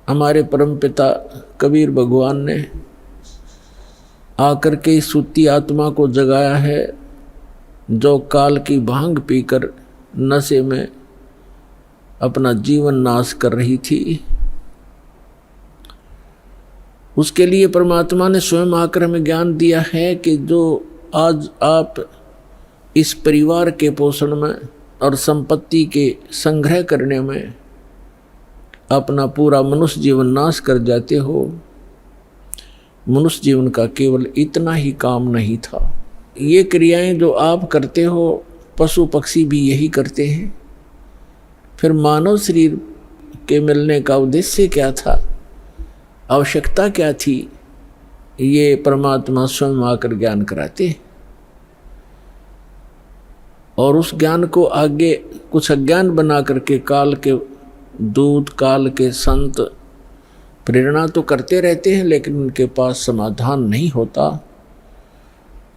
हमारे परमपिता कबीर भगवान ने आकर के इस सुती आत्मा को जगाया है जो काल की भांग पीकर नशे में अपना जीवन नाश कर रही थी। उसके लिए परमात्मा ने स्वयं आकर हमें ज्ञान दिया है कि जो आज आप इस परिवार के पोषण में और संपत्ति के संग्रह करने में अपना पूरा मनुष्य जीवन नाश कर जाते हो, मनुष्य जीवन का केवल इतना ही काम नहीं था। ये क्रियाएं जो आप करते हो पशु पक्षी भी यही करते हैं। फिर मानव शरीर के मिलने का उद्देश्य क्या था, आवश्यकता क्या थी, ये परमात्मा स्वयं आकर ज्ञान कराते हैं। और उस ज्ञान को आगे कुछ अज्ञान बना करके काल के दूत, काल के संत प्रेरणा तो करते रहते हैं, लेकिन उनके पास समाधान नहीं होता।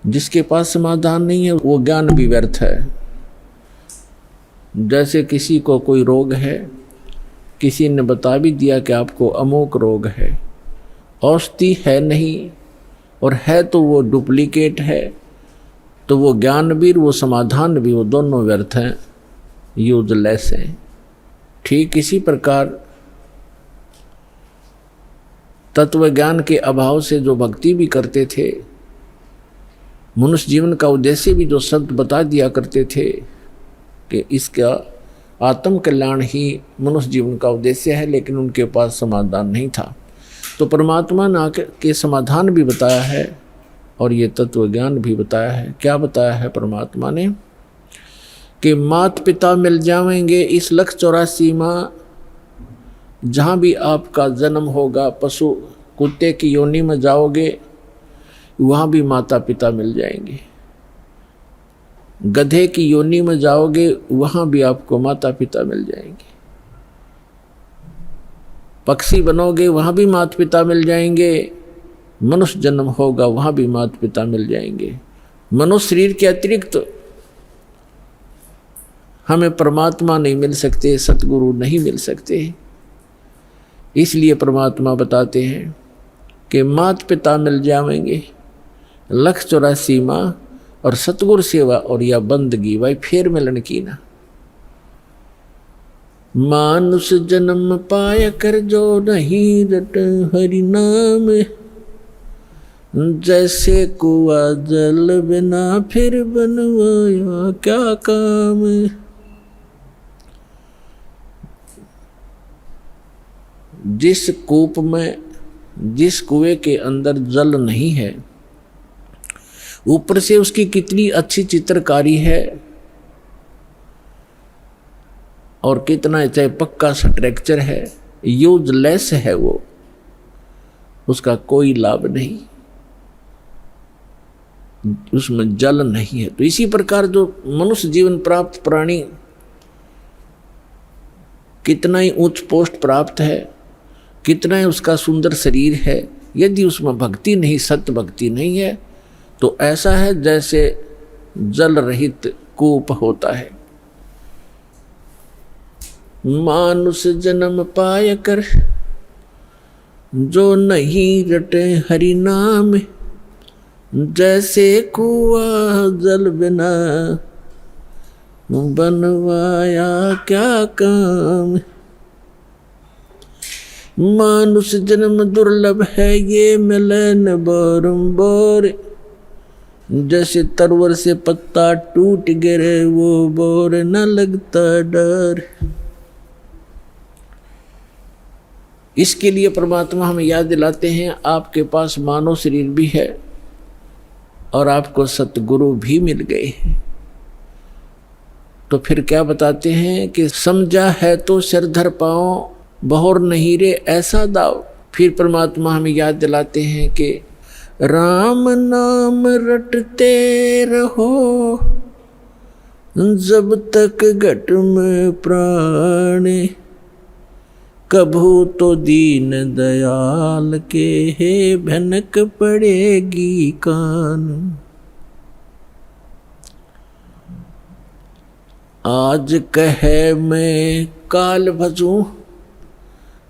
जिसके पास समाधान नहीं है वो ज्ञान भी व्यर्थ है। जैसे किसी को कोई रोग है, किसी ने बता भी दिया कि आपको अमोक रोग है, औषधि है नहीं और है तो वो डुप्लीकेट है, तो वो ज्ञान भी वो समाधान भी वो दोनों व्यर्थ हैं, यूजलेस हैं। ठीक इसी प्रकार तत्व ज्ञान के अभाव से जो भक्ति भी करते थे, मनुष्य जीवन का उद्देश्य भी जो संत बता दिया करते थे कि इसका आत्म कल्याण ही मनुष्य जीवन का उद्देश्य है, लेकिन उनके पास समाधान नहीं था। तो परमात्मा ने आकर के समाधान भी बताया है और ये तत्व ज्ञान भी बताया है। क्या बताया है परमात्मा ने कि माता पिता मिल जाएंगे इस 184 माह, जहाँ भी आपका जन्म होगा, पशु कुत्ते की योनि में जाओगे वहाँ भी माता पिता मिल जाएंगे, गधे की योनि में जाओगे वहाँ भी आपको माता पिता मिल जाएंगे, पक्षी बनोगे वहाँ भी माता पिता मिल जाएंगे, मनुष्य जन्म होगा वहाँ भी माता पिता मिल जाएंगे। मनुष्य शरीर के अतिरिक्त हमें परमात्मा नहीं मिल सकते, सतगुरु नहीं मिल सकते। इसलिए परमात्मा बताते हैं कि माता पिता मिल जाएंगे 184 माह और सतगुरु सेवा और या बंदगी भाई फिर मिलन की ना। मानुष जन्म पाया कर जो नहीं रट हरि नाम, जैसे कुआ जल बिना फिर बनवाया क्या काम। जिस कूप में, जिस कुएं के अंदर जल नहीं है, ऊपर से उसकी कितनी अच्छी चित्रकारी है और कितना चाहे पक्का स्ट्रक्चर है, यूजलेस है वो, उसका कोई लाभ नहीं, उसमें जल नहीं है। तो इसी प्रकार जो मनुष्य जीवन प्राप्त प्राणी कितना ही उच्च पोस्ट प्राप्त है, कितना ही उसका सुंदर शरीर है, यदि उसमें भक्ति नहीं, सत्य भक्ति नहीं है, तो ऐसा है जैसे जल रहित कूप होता है। मानुष जन्म पाय कर जो नहीं रटे हरि नाम, जैसे कुआ जल बिना बनवाया क्या काम। मानुष जन्म दुर्लभ है ये मिले न बारंबार, जैसे तरवर से पत्ता टूट गिरे वो बोर न लगता डर। इसके लिए परमात्मा हमें याद दिलाते हैं आपके पास मानव शरीर भी है और आपको सतगुरु भी मिल गए हैं। तो फिर क्या बताते हैं कि समझा है तो सिर धर पाओ, बहुर नहीं रे ऐसा दाव। फिर परमात्मा हमें याद दिलाते हैं कि राम नाम रटते रहो जब तक घट में प्राण, कभू तो दीन दयाल के हे भनक पड़ेगी कान। आज कहे मैं काल भजूं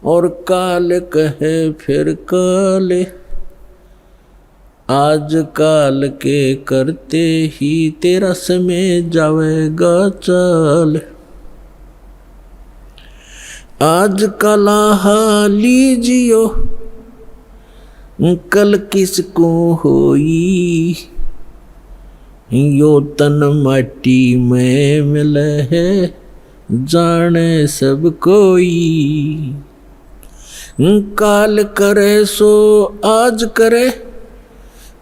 और काल कहे फिर काले, आज काल के करते ही तेरा समय जावेगा चाल। आज कला लीजियो कल किसको होई, यो तन माटी में मिले है जाने सब कोई। काल करे सो आज करे,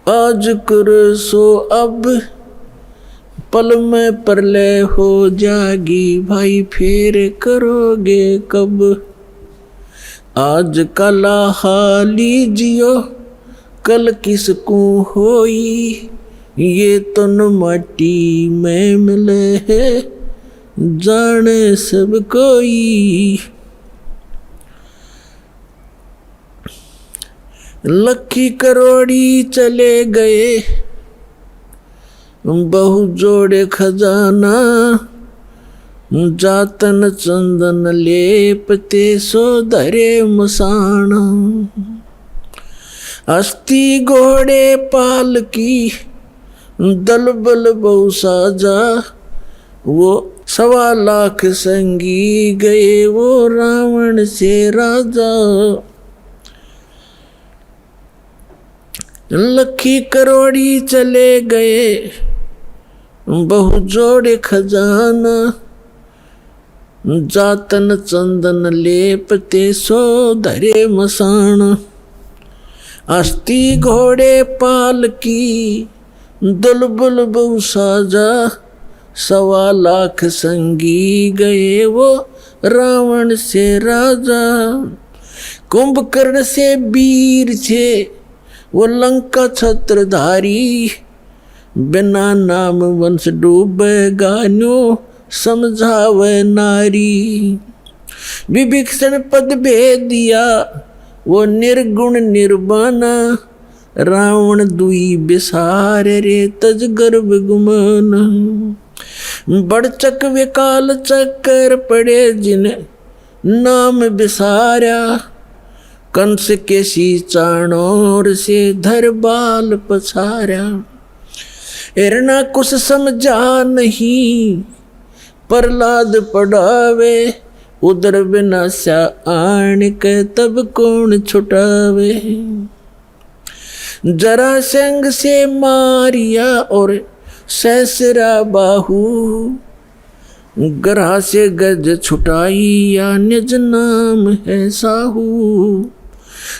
आज करे सो अब, पल में प्रलय हो जागी भाई फिर करोगे कब। आज कला लीजियो कल किसको होई, ये तन माटी में मिले है जाने सब कोई। लखी करोड़ी चले गए बहु जोड़े खजाना, जातन चंदन लेपते सो धरे मसाना। हस्ती घोड़े पाल की दल बल बहु साजा, वो 1.25 लाख संगी गए वो रावण से राजा। लखी करोड़ी चले गए बहु जोड़े खजाना, जातन चंदन लेपते सो धरे मसाना। हस्ती घोड़े पाल की दल बल बहु साजा, 1.25 लाख संगी गए वो रावण से राजा। कुंभकर्ण से वीर थे वो लंका छत्रधारी, बिना नाम वंश डूबेगा न्यो समझावे नारी। विभीषण पद भेद दिया वो निर्गुण निर्वाणा, रावण दुई बिसार रे तज गर्भ गुमाना। बड़चक विकाल चक्कर पड़े जिन नाम बिसारा, कंस के सी चाणोर से धर बाल पछारा। हिरणा कुछ समझा नहीं प्रहलाद पढ़ावे, उदर विनाशा आण के तब कौन छुटावे। जरासंध से मारिया और सहसरा बाहु, ग्रह से गज छुटाई या निज नाम है साहू।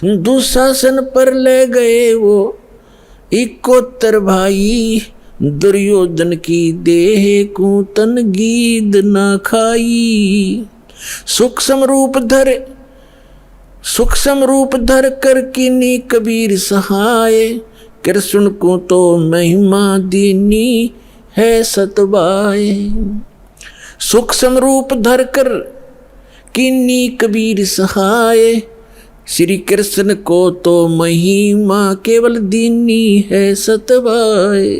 दुशासन पर ले गए वो 71 भाई, दुर्योधन की देह को तन गीद ना खाई। सूक्ष्म रूप धर कर कीनी कबीर सहाय, कृष्ण को तो महिमा दीनी है सतबाए। सूक्ष्म रूप धर कर कीनी कबीर सहाय, श्री कृष्ण को तो महिमा केवल दीनी है सतबाए।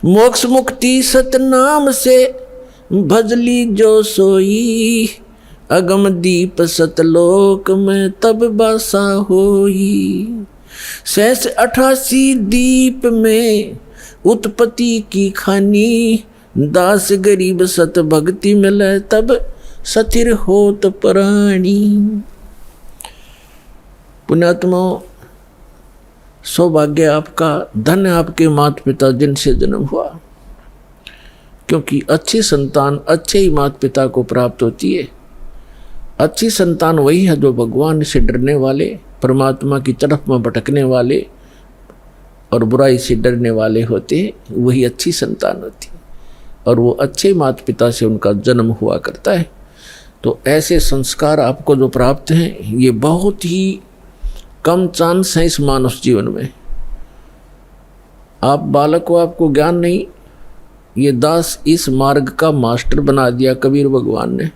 मोक्ष मुक्ति सतनाम से भजली जो सोई, अगम दीप सतलोक में तब बासा होई। 88 दीप में उत्पत्ति की खानी, दास गरीब सत भक्ति मिले तब सथिर होत प्राणी। पुण्यात्मा, सौभाग्य आपका, धन्य आपके माता पिता जिनसे जन्म हुआ, क्योंकि अच्छी संतान अच्छे ही माता पिता को प्राप्त होती है। अच्छी संतान वही है जो भगवान से डरने वाले, परमात्मा की तरफ में भटकने वाले और बुराई से डरने वाले होते हैं, वही अच्छी संतान होती है। और वो अच्छे माता पिता से उनका जन्म हुआ करता है। तो ऐसे संस्कार आपको जो प्राप्त हैं, ये बहुत ही कम चांस है इस मानव जीवन में। आप बालक को आपको ज्ञान नहीं, ये दास इस मार्ग का मास्टर बना दिया कबीर भगवान ने।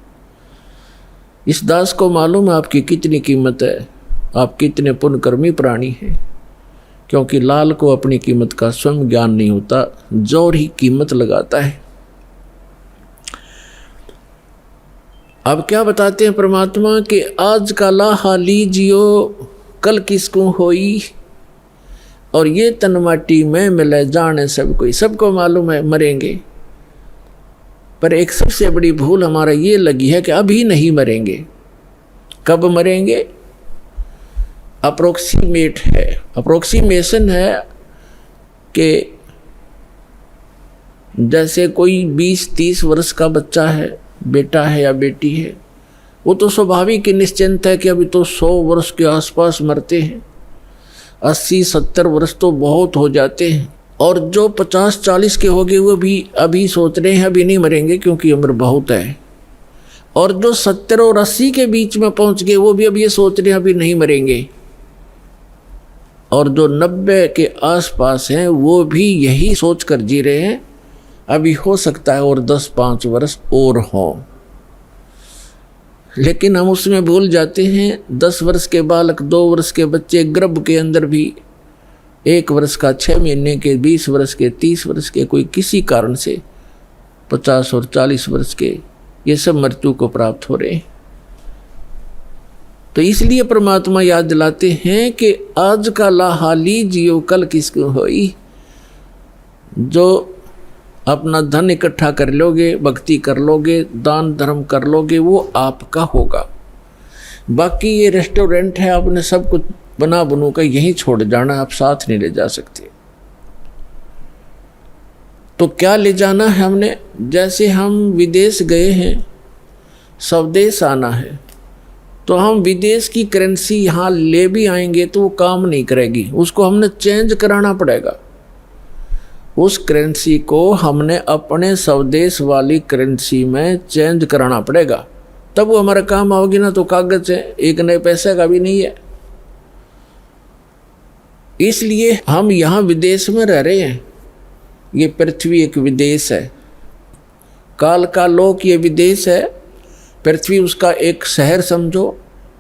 इस दास को मालूम है आपकी कितनी कीमत है, आप कितने पुण्यकर्मी प्राणी हैं, क्योंकि लाल को अपनी कीमत का स्वयं ज्ञान नहीं होता, जोर ही कीमत लगाता है। अब क्या बताते हैं परमात्मा कि आज का लाहा लीजियो कल किसको होई, और ये तन माटी में मिले जाने सब कोई। सबको मालूम है मरेंगे, पर एक सबसे बड़ी भूल हमारा ये लगी है कि अभी नहीं मरेंगे। कब मरेंगे? अप्रोक्सीमेट है, अप्रोक्सीमेशन है कि जैसे कोई 20-30 वर्ष का बच्चा है, बेटा है या बेटी है, वो तो स्वाभाविक ही निश्चिंत है कि अभी तो 100 वर्ष के आसपास मरते हैं, 80-70 वर्ष तो बहुत हो जाते हैं। और जो 50-40 के हो गए वो भी अभी सोच रहे हैं अभी नहीं मरेंगे क्योंकि उम्र बहुत है। और जो 70 और 80 के बीच में पहुंच गए वो भी अब ये सोच रहे हैं अभी नहीं मरेंगे। और जो 90 के आसपास हैं वो भी यही सोच कर जी रहे हैं अभी हो सकता है और 10-5 वर्ष और हों। लेकिन हम उसमें भूल जाते हैं 10 वर्ष के बालक, 2 वर्ष के बच्चे, गर्भ के अंदर भी 1 वर्ष का, 6 महीने के, 20 वर्ष के, 30 वर्ष के, कोई किसी कारण से 50 और 40 वर्ष के, ये सब मृत्यु को प्राप्त हो रहे हैं। तो इसलिए परमात्मा याद दिलाते हैं कि आज का लाहा लीजियो कल किसको होई। जो अपना धन इकट्ठा कर लोगे, भक्ति कर लोगे, दान धर्म कर लोगे, वो आपका होगा। बाकी ये रेस्टोरेंट है, आपने सब कुछ बना बनू कर यहीं छोड़ जाना, आप साथ नहीं ले जा सकते। तो क्या ले जाना है हमने? जैसे हम विदेश गए हैं, स्वदेश आना है, तो हम विदेश की करेंसी यहाँ ले भी आएंगे तो वो काम नहीं करेगी, उसको हमने चेंज कराना पड़ेगा। उस करेंसी को हमने अपने स्वदेश वाली करेंसी में चेंज कराना पड़ेगा, तब वो हमारा काम आओगी ना। तो कागज है, एक नए पैसे का भी नहीं है। इसलिए हम यहाँ विदेश में रह रहे हैं, ये पृथ्वी एक विदेश है, काल का लोक ये विदेश है, पृथ्वी उसका एक शहर समझो,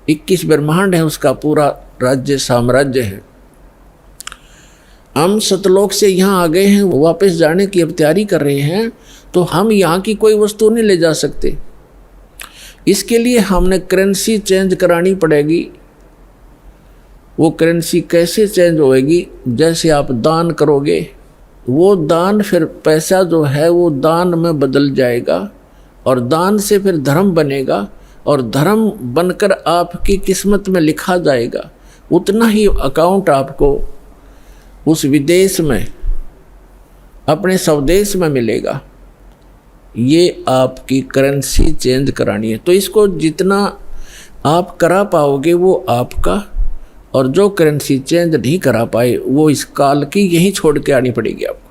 21 ब्रह्मांड है उसका पूरा राज्य साम्राज्य है। हम सतलोक से यहाँ आ गए हैं, वापस जाने की अब तैयारी कर रहे हैं, तो हम यहाँ की कोई वस्तु नहीं ले जा सकते। इसके लिए हमने करेंसी चेंज करानी पड़ेगी। वो करेंसी कैसे चेंज होएगी? जैसे आप दान करोगे, वो दान फिर पैसा जो है वो दान में बदल जाएगा, और दान से फिर धर्म बनेगा, और धर्म बनकर आपकी किस्मत में लिखा जाएगा। उतना ही अकाउंट आपको उस विदेश में, अपने स्वदेश में मिलेगा। ये आपकी करेंसी चेंज करानी है। तो इसको जितना आप करा पाओगे वो आपका, और जो करेंसी चेंज नहीं करा पाए वो इस काल की यहीं छोड़ के आनी पड़ेगी आपको।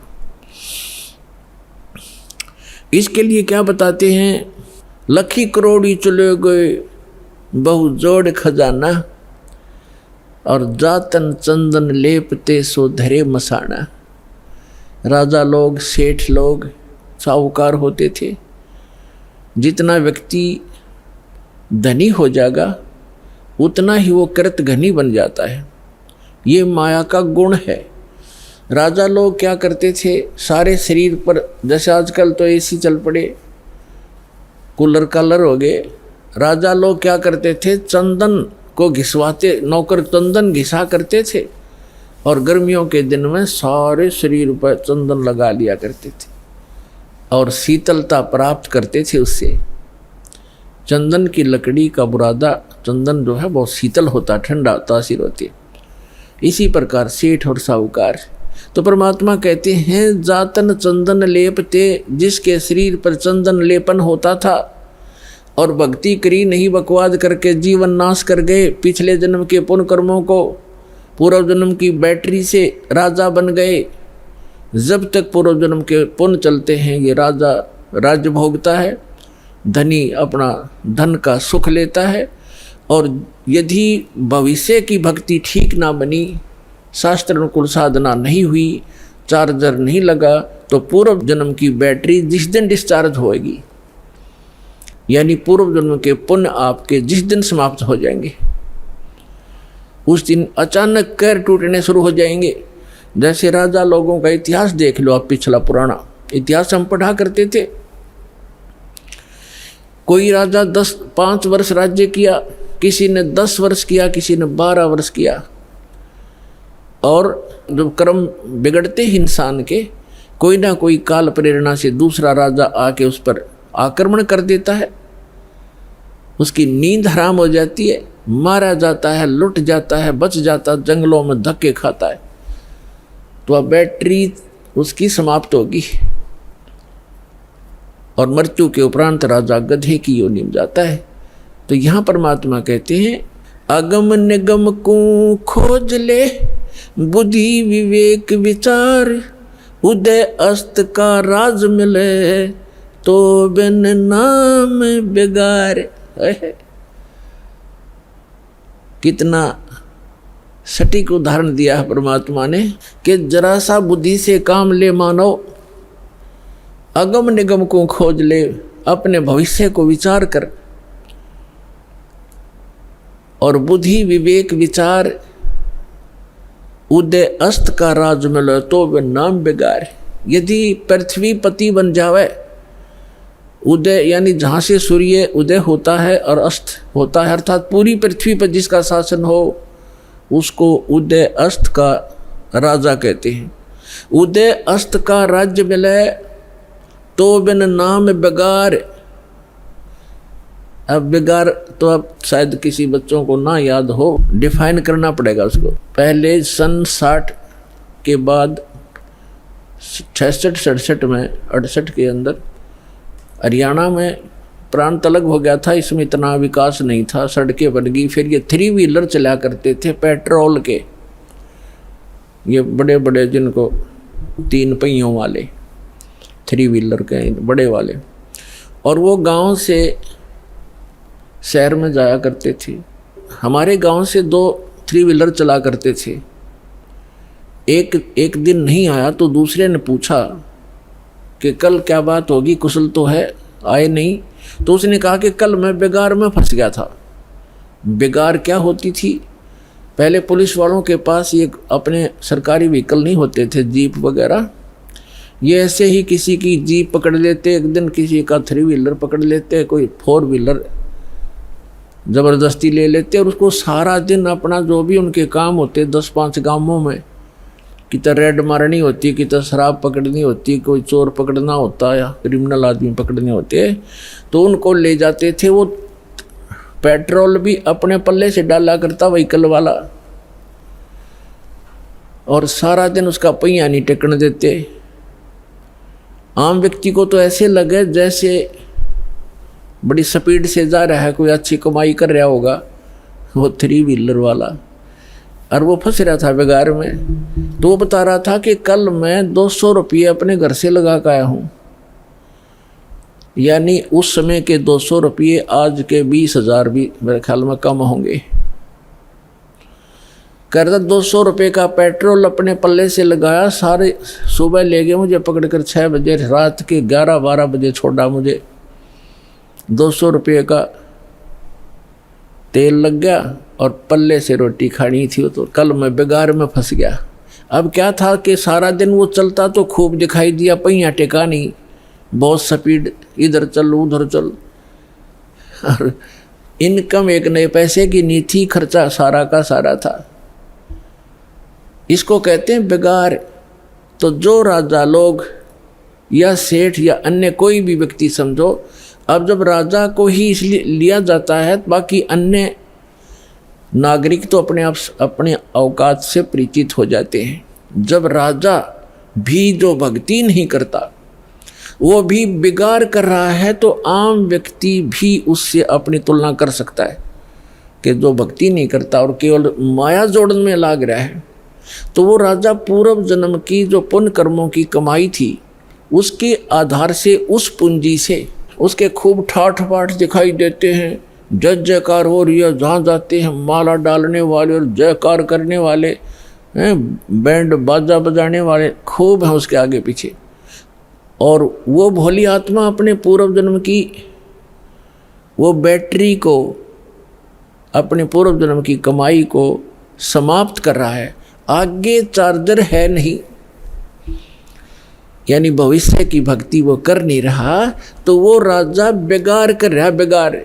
इसके लिए क्या बताते हैं? लखी करोड़ी चले गए बहु जोड़ खजाना, और जातन चंदन लेपते सो धरे मसाना। राजा लोग, सेठ लोग, साहूकार होते थे। जितना व्यक्ति धनी हो जाएगा उतना ही वो कृत घनी बन जाता है। ये माया का गुण है। राजा लोग क्या करते थे? सारे शरीर पर, जैसे आजकल तो एसी चल पड़े, कूलर कालर हो गए, राजा लोग क्या करते थे? चंदन को घिसवाते, नौकर चंदन घिसा करते थे, और गर्मियों के दिन में सारे शरीर पर चंदन लगा लिया करते थे, और शीतलता प्राप्त करते थे उससे। चंदन की लकड़ी का बुरादा, चंदन जो है बहुत शीतल होता, ठंडा तासीर होती। इसी प्रकार सेठ और साहूकार। तो परमात्मा कहते हैं जातन चंदन लेपते, जिसके शरीर पर चंदन लेपन होता था और भक्ति करी नहीं, बकवाद करके जीवन नाश कर गए, पिछले जन्म के पुण्य कर्मों को पूर्व जन्म की बैटरी से राजा बन गए। जब तक पूर्व जन्म के पुण्य चलते हैं ये राजा राज्य भोगता है, धनी अपना धन का सुख लेता है। और यदि भविष्य की भक्ति ठीक ना बनी, शास्त्र अनुकूल साधना नहीं हुई, चार्जर नहीं लगा, तो पूर्व जन्म की बैटरी जिस दिन डिस्चार्ज होएगी, यानी पूर्व जन्म के पुण्य आपके जिस दिन समाप्त हो जाएंगे, उस दिन अचानक कैर टूटने शुरू हो जाएंगे। जैसे राजा लोगों का इतिहास देख लो आप, पिछला पुराना इतिहास हम पढ़ा करते थे। कोई राजा 5 वर्ष राज्य किया, किसी ने 10 वर्ष किया, किसी ने 12 वर्ष किया। और जब कर्म बिगड़ते ही इंसान के, कोई ना कोई काल प्रेरणा से दूसरा राजा आके उस पर आक्रमण कर देता है, उसकी नींद हराम हो जाती है, मारा जाता है, लुट जाता है, बच जाता, जंगलों में धक्के खाता है, तो अब बैटरी उसकी समाप्त होगी और मृत्यु के उपरांत राजा गधे की योनि में जाता है। तो यहाँ परमात्मा कहते हैं अगम निगम को खोज ले, बुद्धि विवेक विचार, उदय अस्त का राज मिले, तो बिन नाम बेगार। कितना सटीक उदाहरण दिया है परमात्मा ने कि जरा सा बुद्धि से काम ले मानव, अगम निगम को खोज ले, अपने भविष्य को विचार कर, और बुद्धि विवेक विचार, उदय अस्त का राज मिले, तो वे नाम बेगार। यदि पृथ्वी पति बन जावे, उदय यानी जहाँ से सूर्य उदय होता है और अस्त होता है, अर्थात पूरी पृथ्वी पर जिसका शासन हो, उसको उदय अस्त का राजा कहते हैं। उदय अस्त का राज्य मिले तो बिन नाम बेगार। अब बेगार तो अब शायद किसी बच्चों को ना याद हो, डिफाइन करना पड़ेगा उसको। पहले सन 60 के बाद 66-67 में 68 के अंदर हरियाणा में प्रांत अलग हो गया था, इसमें इतना विकास नहीं था, सड़कें बन गई। फिर ये 3 व्हीलर चला करते थे पेट्रोल के, ये बड़े बड़े जिनको 3 पहियों वाले 3 व्हीलर के बड़े वाले, और वो गांव से शहर में जाया करते थे। हमारे गांव से 2 3 व्हीलर चला करते थे। एक दिन नहीं आया तो दूसरे ने पूछा कि कल क्या बात होगी, कुशल तो है, आए नहीं। तो उसने कहा कि कल मैं बेगार में फंस गया था। बेगार क्या होती थी? पहले पुलिस वालों के पास ये अपने सरकारी व्हीकल नहीं होते थे, जीप वगैरह, ये ऐसे ही किसी की जीप पकड़ लेते, एक दिन किसी का 3 व्हीलर पकड़ लेते, कोई 4 व्हीलर ज़बरदस्ती ले लेते, और उसको सारा दिन अपना जो भी उनके काम होते 10-5 गांवों में, कितना रेड मारनी होती, कितना शराब पकड़नी होती, कोई चोर पकड़ना होता या क्रिमिनल आदमी पकड़ने होते, तो उनको ले जाते थे। वो पेट्रोल भी अपने पल्ले से डाला करता व्हीकल वाला, और सारा दिन उसका पहिया नहीं टेकने देते। आम व्यक्ति को तो ऐसे लगे जैसे बड़ी स्पीड से जा रहा है, कोई अच्छी कमाई कर रहा होगा वो 3 व्हीलर वाला, और वो फंस रहा था बेगार में। तो वो बता रहा था कि कल मैं 200 रुपये अपने घर से लगा कर आया हूँ, यानी उस समय के 200 रुपये आज के 20,000 भी मेरे ख्याल में कम होंगे। कर 200 रुपये का पेट्रोल अपने पल्ले से लगाया, सारे सुबह ले गए मुझे पकड़कर 6 बजे, रात के 11-12 बजे छोड़ा मुझे। 200 रुपये का तेल लग गया और पल्ले से रोटी खानी थी, तो कल मैं बेगार में फंस गया। अब क्या था कि सारा दिन वो चलता तो खूब दिखाई दिया, पहिया टेका नहीं, बहुत स्पीड, इधर चल उधर चल, और इनकम 1 नए पैसे की नहीं थी, खर्चा सारा का सारा था। इसको कहते हैं बेगार। तो जो राजा लोग या सेठ या अन्य कोई भी व्यक्ति समझो, अब जब राजा को ही इसलिए लिया जाता है, बाकी अन्य नागरिक तो अपने औकात से परिचित हो जाते हैं। जब राजा भी जो भक्ति नहीं करता, वो भी बिगाड़ कर रहा है, तो आम व्यक्ति भी उससे अपनी तुलना कर सकता है कि जो भक्ति नहीं करता और केवल माया जोड़न में लाग रहा है, तो वो राजा पूर्व जन्म की जो पुण्य कर्मों की कमाई थी, उसके आधार से, उस पूंजी से उसके खूब ठाठ बाट दिखाई देते हैं, जय जयकार हो रही है, जहाँ जाते हैं माला डालने वाले और जयकार करने वाले हैं, बैंड बाजा बजाने वाले खूब हैं उसके आगे पीछे। और वो भोली आत्मा अपने पूर्व जन्म की वो बैटरी को, अपने पूर्व जन्म की कमाई को समाप्त कर रहा है, आगे चार्जर है नहीं। यानी भविष्य की भक्ति वो कर नहीं रहा, तो वो राजा बेगार कर रहा, बेगार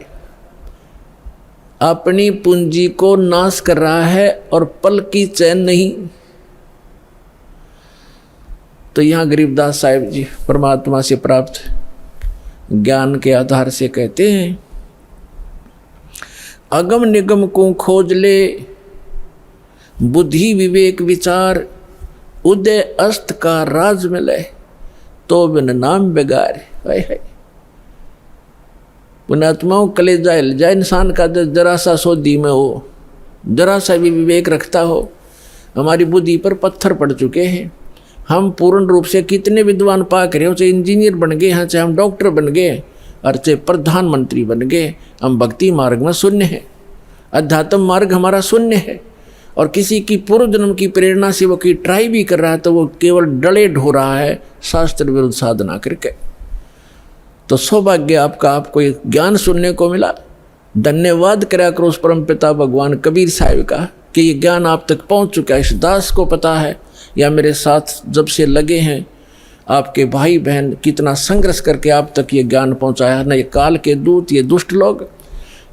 अपनी पूंजी को नाश कर रहा है और पल की चैन नहीं। तो यहाँ गरीबदास साहिब जी परमात्मा से प्राप्त ज्ञान के आधार से कहते हैं, अगम निगम को खोज ले, बुद्धि विवेक विचार, उदय अस्त का राज मिले, तो बिन नाम बेगार। पुण्यात्माओं, कलेजा हिल जाए इंसान का, जरा सा सोधी में हो, जरा सा भी विवेक रखता हो। हमारी बुद्धि पर पत्थर पड़ चुके हैं। हम पूर्ण रूप से कितने विद्वान पाक रहे हो, चाहे इंजीनियर बन गए हैं, चाहे हम डॉक्टर बन गए और चाहे प्रधानमंत्री बन गए, हम भक्ति मार्ग में शून्य है। अध्यात्म मार्ग हमारा शून्य है। और किसी की पूर्व जन्म की प्रेरणा से वो की ट्राई भी कर रहा है, तो वो केवल डले ढो रहा है शास्त्र विरुद्ध साधना करके। तो सौभाग्य आपका, आपको एक ज्ञान सुनने को मिला। धन्यवाद करा करो उस परम पिता भगवान कबीर साहिब का कि ये ज्ञान आप तक पहुंच चुका है। इस दास को पता है, या मेरे साथ जब से लगे हैं आपके भाई बहन कितना संघर्ष करके आप तक ये ज्ञान पहुंचाया। न ये काल के दूत, ये दुष्ट लोग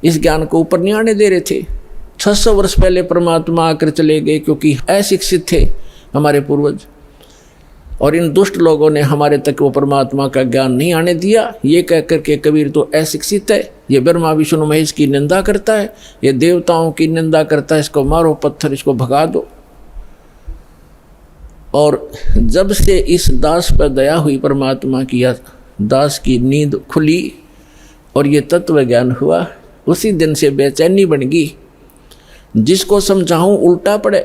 इस ज्ञान को ऊपर नहीं आने दे रहे थे। 600 वर्ष पहले परमात्मा आकर चले गए, क्योंकि अशिक्षित थे हमारे पूर्वज, और इन दुष्ट लोगों ने हमारे तक वो परमात्मा का ज्ञान नहीं आने दिया। ये कह कर के कबीर तो अशिक्षित है, ये ब्रह्मा विष्णु महेश की निंदा करता है, ये देवताओं की निंदा करता है, इसको मारो पत्थर, इसको भगा दो। और जब से इस दास पर दया हुई परमात्मा की, दास की नींद खुली और ये तत्व ज्ञान हुआ, उसी दिन से बेचैनी बन गई। जिसको समझाऊं उल्टा पड़े।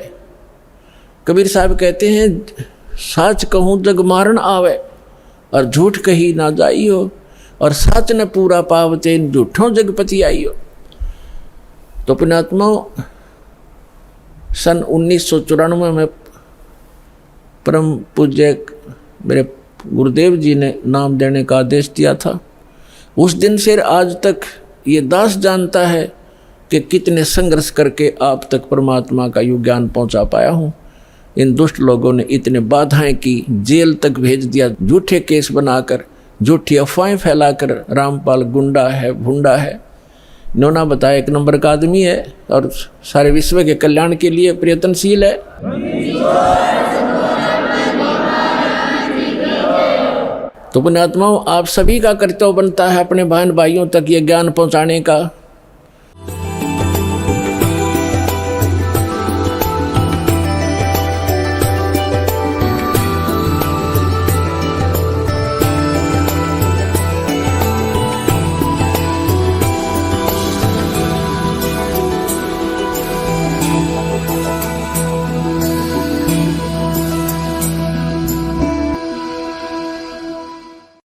कबीर साहब कहते हैं, साच कहूँ जग मारण आवे, और झूठ कही ना जाई हो, और साच न पूरा पावते झूठों जगपति आई हो। तो पुण्यात्माओं, सन 1994 में परम पूज्य मेरे गुरुदेव जी ने नाम देने का आदेश दिया था। उस दिन से आज तक ये दास जानता है कि कितने संघर्ष करके आप तक परमात्मा का यू ज्ञान पहुंचा पाया हूँ। इन दुष्ट लोगों ने इतने बाधाएं की, जेल तक भेज दिया, झूठे केस बनाकर, झूठी अफवाहें फैलाकर। रामपाल गुंडा है, भुंडा है, इन्होंने बताया 1 नंबर का आदमी है और सारे विश्व के कल्याण के लिए प्रयत्नशील है। तो पुण्यात्माओं, आप सभी का कर्तव्य बनता है अपने बहन भाइयों तक ये ज्ञान पहुंचाने का।